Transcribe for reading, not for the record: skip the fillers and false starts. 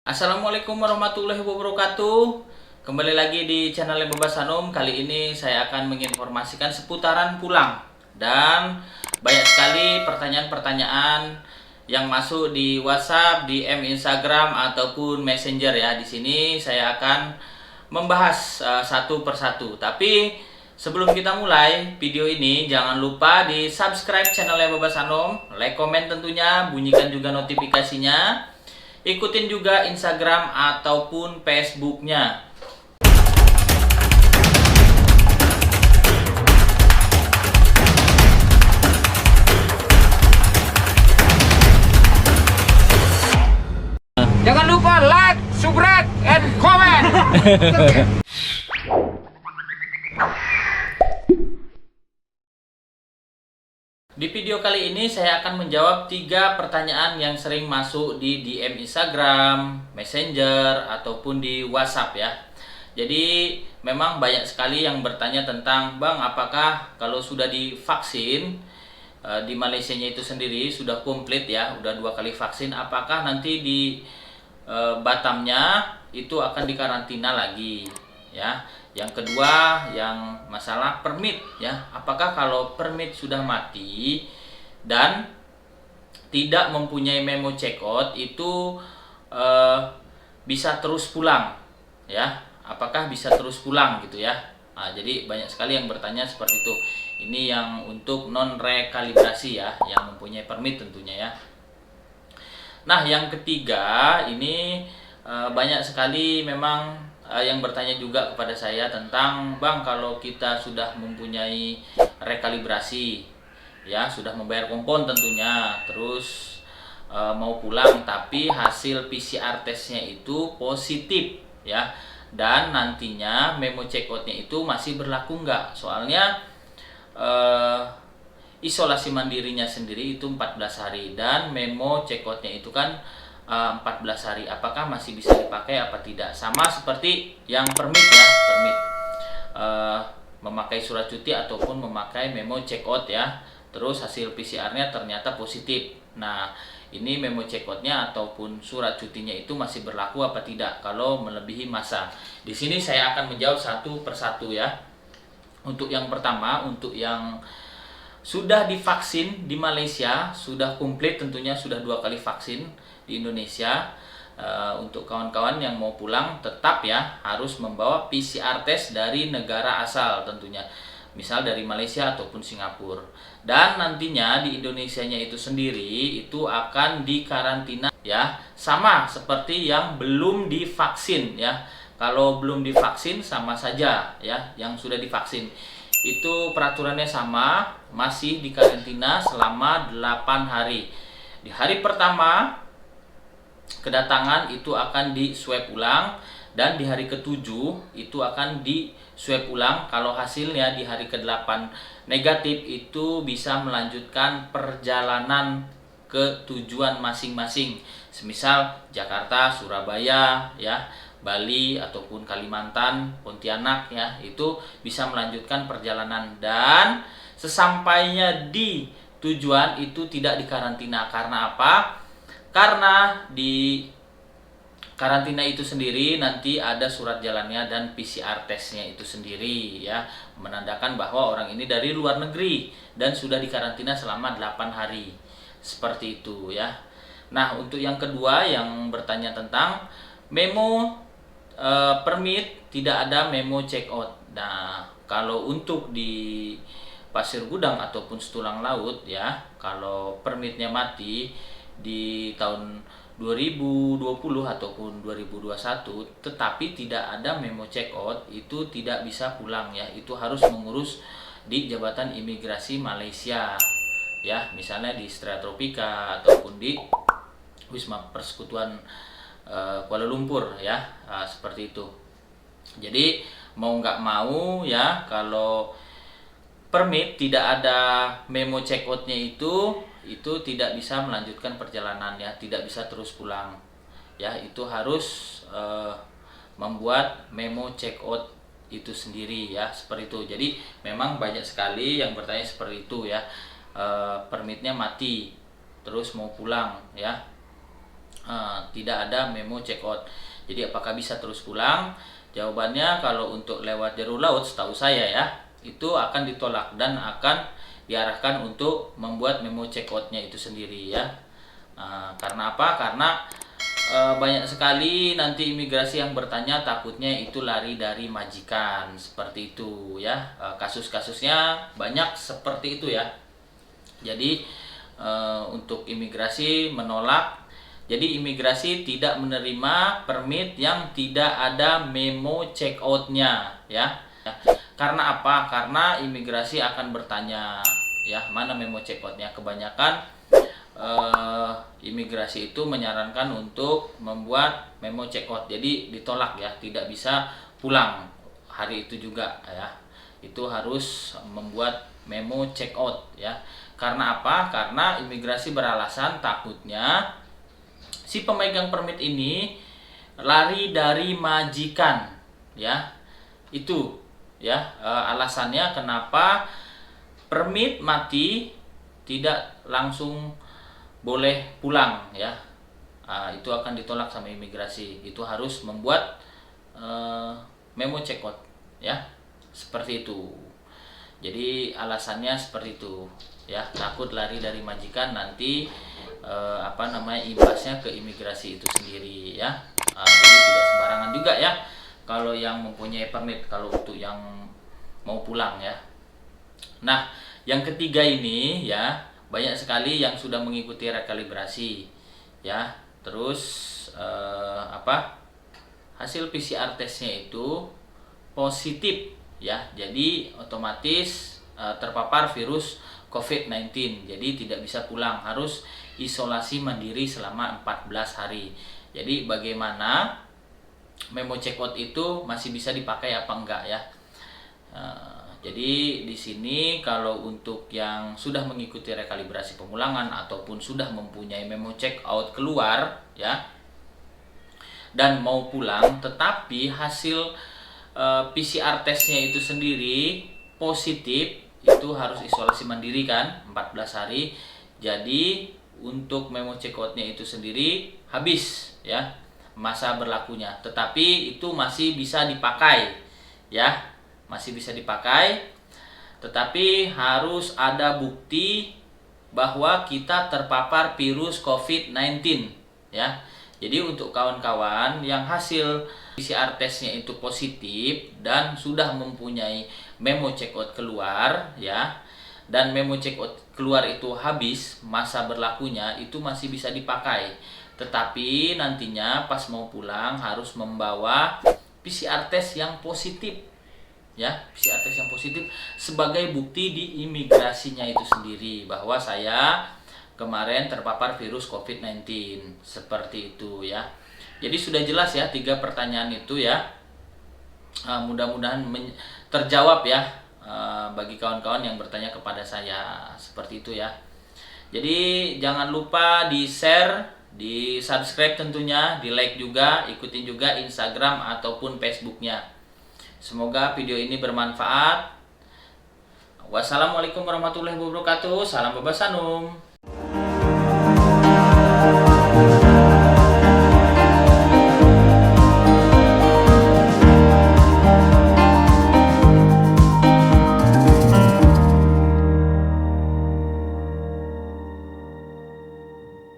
Assalamualaikum warahmatullahi wabarakatuh. Kembali lagi di channel Bebas Hanum. Kali ini saya akan menginformasikan seputaran pulang. Dan banyak sekali pertanyaan-pertanyaan yang masuk di WhatsApp, DM Instagram ataupun Messenger ya. Di sini saya akan membahas satu persatu. Tapi sebelum kita mulai video ini, jangan lupa di subscribe channelnya Bebas Hanum, like, komen tentunya, bunyikan juga notifikasinya. Ikutin juga Instagram ataupun Facebooknya. Jangan lupa like, subscribe, and comment. Di video kali ini saya akan menjawab 3 pertanyaan yang sering masuk di DM Instagram, Messenger, ataupun di WhatsApp ya. Jadi memang banyak sekali yang bertanya tentang, Bang, apakah kalau sudah divaksin di Malaysianya itu sendiri sudah komplit ya, udah 2 kali vaksin, apakah nanti di Batamnya itu akan dikarantina lagi ya. Yang kedua, yang masalah permit ya. Apakah kalau permit sudah mati dan tidak mempunyai memo check out itu bisa terus pulang ya? Apakah bisa terus pulang gitu ya? Nah, jadi banyak sekali yang bertanya seperti itu. Ini yang untuk non rekalibrasi ya, yang mempunyai permit tentunya ya. Nah, yang ketiga ini banyak sekali memang yang bertanya juga kepada saya tentang, Bang, kalau kita sudah mempunyai rekalibrasi ya, sudah membayar kompon tentunya, terus mau pulang tapi hasil PCR testnya itu positif ya, dan nantinya memo check outnya itu masih berlaku nggak? Soalnya isolasi mandirinya sendiri itu 14 hari dan memo check outnya itu kan 14 hari. Apakah masih bisa dipakai apa tidak? Sama seperti yang permit ya, permit memakai surat cuti ataupun memakai memo check out ya, terus hasil PCR-nya ternyata positif. Nah, ini memo check out-nya ataupun surat cutinya itu masih berlaku apa tidak kalau melebihi masa. Di sini saya akan menjawab satu persatu ya. Untuk yang pertama, untuk yang sudah divaksin di Malaysia, sudah komplit tentunya, sudah 2 kali vaksin di Indonesia. Untuk kawan-kawan yang mau pulang tetap ya harus membawa PCR test dari negara asal tentunya, misal dari Malaysia ataupun Singapura. Dan nantinya di Indonesianya itu sendiri itu akan dikarantina ya, sama seperti yang belum divaksin ya. Kalau belum divaksin sama saja ya, yang sudah divaksin itu peraturannya sama, masih dikarantina selama 8 hari. Di hari pertama kedatangan itu akan di swab ulang, dan di hari ke-7 itu akan di swab ulang. Kalau hasilnya di hari ke-8 negatif, itu bisa melanjutkan perjalanan ke tujuan masing-masing. Semisal Jakarta, Surabaya ya, Bali ataupun Kalimantan, Pontianak ya, itu bisa melanjutkan perjalanan. Dan sesampainya di tujuan itu tidak dikarantina. Karena apa? Karena di karantina itu sendiri nanti ada surat jalannya dan PCR testnya itu sendiri ya, menandakan bahwa orang ini dari luar negeri dan sudah dikarantina selama 8 hari. Seperti itu ya. Nah, untuk yang kedua yang bertanya tentang memo permit, tidak ada memo check out. Nah, kalau untuk di Pasir Gudang ataupun Setulang Laut ya, kalau permitnya mati di tahun 2020 ataupun 2021 tetapi tidak ada memo check out, itu tidak bisa pulang ya. Itu harus mengurus di Jabatan Imigrasi Malaysia ya, misalnya di Setra Tropika ataupun di Wisma Persekutuan Kuala Lumpur ya, seperti itu. Jadi mau nggak mau ya, kalau permit tidak ada memo check outnya itu tidak bisa melanjutkan perjalanan ya, tidak bisa terus pulang ya. Itu harus membuat memo check out itu sendiri ya, seperti itu. Jadi memang banyak sekali yang bertanya seperti itu ya, permitnya mati terus mau pulang ya. tidak ada memo check out. Jadi apakah bisa terus pulang? Jawabannya kalau untuk lewat jalur laut, setahu saya ya, itu akan ditolak dan akan diarahkan untuk membuat memo check outnya itu sendiri ya. Karena apa? Karena banyak sekali nanti imigrasi yang bertanya, takutnya itu lari dari majikan, seperti itu ya. Kasus-kasusnya banyak seperti itu ya. Jadi untuk imigrasi menolak. Jadi imigrasi tidak menerima permit yang tidak ada memo check outnya ya. Karena apa? Karena imigrasi akan bertanya ya, mana memo check outnya. Kebanyakan imigrasi itu menyarankan untuk membuat memo check out. Jadi ditolak ya, tidak bisa pulang hari itu juga ya. Itu harus membuat memo check out ya. Karena apa? Karena imigrasi beralasan takutnya si pemegang permit ini lari dari majikan ya. Itu ya alasannya kenapa permit mati tidak langsung boleh pulang ya. Itu akan ditolak sama imigrasi. Itu harus membuat memo check out ya, seperti itu. Jadi alasannya seperti itu ya, takut lari dari majikan, nanti imbasnya ke imigrasi itu sendiri ya. Jadi tidak sembarangan juga ya kalau yang mempunyai permit, kalau untuk yang mau pulang ya. Nah, yang ketiga ini ya, banyak sekali yang sudah mengikuti rekalibrasi ya. Terus hasil PCR testnya itu positif ya. Jadi otomatis terpapar virus COVID-19. Jadi tidak bisa pulang, harus isolasi mandiri selama 14 hari. Jadi bagaimana memo check out itu masih bisa dipakai apa enggak ya? Jadi di sini kalau untuk yang sudah mengikuti rekalibrasi pemulangan ataupun sudah mempunyai memo check out keluar ya dan mau pulang, tetapi hasil PCR testnya itu sendiri positif, itu harus isolasi mandiri kan 14 hari. Jadi untuk memo check outnya itu sendiri habis ya masa berlakunya, tetapi itu masih bisa dipakai ya, masih bisa dipakai, tetapi harus ada bukti bahwa kita terpapar virus COVID-19 ya. Jadi untuk kawan-kawan yang hasil PCR testnya itu positif dan sudah mempunyai memo check out keluar ya, dan memo check out keluar itu habis masa berlakunya, itu masih bisa dipakai. Tetapi nantinya pas mau pulang harus membawa PCR test yang positif ya, PCR test yang positif sebagai bukti di imigrasinya itu sendiri bahwa saya kemarin terpapar virus COVID-19, seperti itu ya. Jadi sudah jelas ya 3 pertanyaan itu ya. Mudah-mudahan terjawab ya bagi kawan-kawan yang bertanya kepada saya, seperti itu ya. Jadi jangan lupa di share, di subscribe tentunya, di like juga, ikutin juga Instagram ataupun Facebooknya. Semoga video ini bermanfaat. Wassalamualaikum warahmatullahi wabarakatuh. Salam Babasanum.